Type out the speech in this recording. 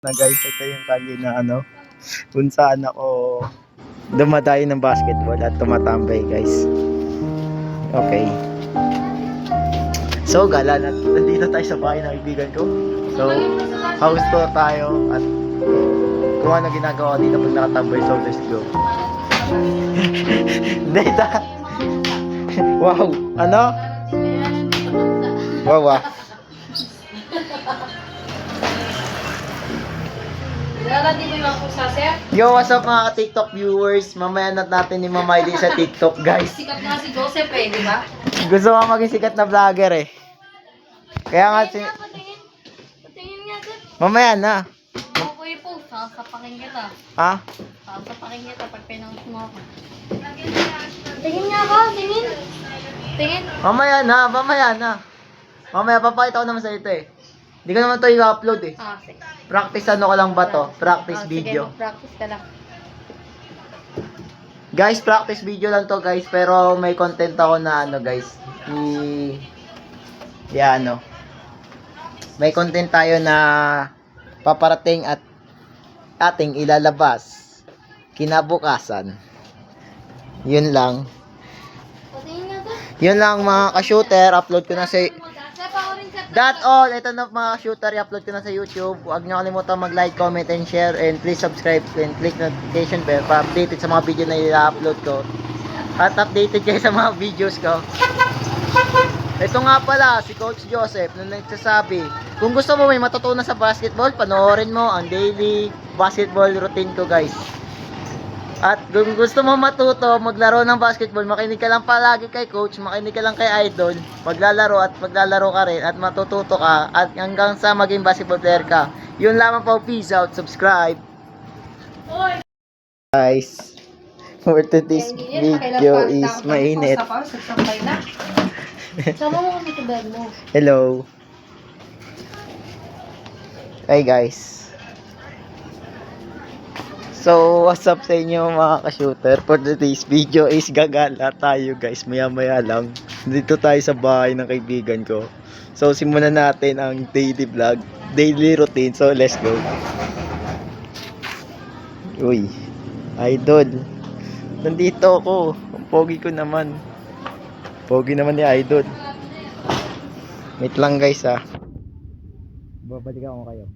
Na guys, ito yung kalye na kung saan ako dumadayo ng basketball at tumatambay guys. Okay. So gala, nandito tayo sa bahay ng kaibigan ko. So house tour tayo at kung ano ginagawa dito pag nakatambay. So let's go. Data. Wow, ano? Wow. Yo, what's up mga ka-TikTok viewers? Mamaya natin ni Mama Miley sa TikTok, guys. Sikat nga si Joseph di ba? Gusto ko maging sikat na vlogger eh. Kaya nga Patingin nga dyan. Mamaya na. Okay po, sasapakin kita. Ha? Sasapakin kita pag pinangas mo ako. Tingin nga ako, tingin. Tingin. Mamaya na. Mamaya papakita ko naman sa ito eh. Hindi ko naman to i-upload eh. Sige. Practice ko lang ba to? Practice video. Sige, practice ka lang. Guys, practice video lang to guys. Pero may content ako na guys. May content tayo na paparating at ating ilalabas kinabukasan. Yun lang. Patingin nga to. Yun lang mga ka-shooter. Upload ko na sa... That's all. Ito na mga shooter, i-upload ko na sa YouTube. Huwag niyo kalimutan mag-like, comment, and share. And please subscribe and click notification bell para updated sa mga video na i-upload ko. At updated kayo sa mga videos ko. Ito nga pala, si Coach Joseph na nagsasabi, kung gusto mo may matutunan sa basketball, panoorin mo ang daily basketball routine ko guys. At kung gusto mo matuto, maglaro ng basketball, makinig ka lang palagi kay coach, makinig ka lang kay idol, maglalaro ka rin at matututo ka at hanggang sa maging basketball player ka. Yun lamang po, peace out, subscribe. Guys, for today's video is mainit. Sama mo kami sa bed mo. Hello. Hey guys. So, what's up sa inyo mga ka-shooter? For today's video is gagala tayo guys. Maya-maya lang. Dito tayo sa bahay ng kaibigan ko. So, simulan natin ang daily vlog. Daily routine. So, let's go. Uy. Idol. Nandito ako. Ang pogi ko naman. Pogi naman ni Idol. Wait lang guys ha. Babalikan ko kayo.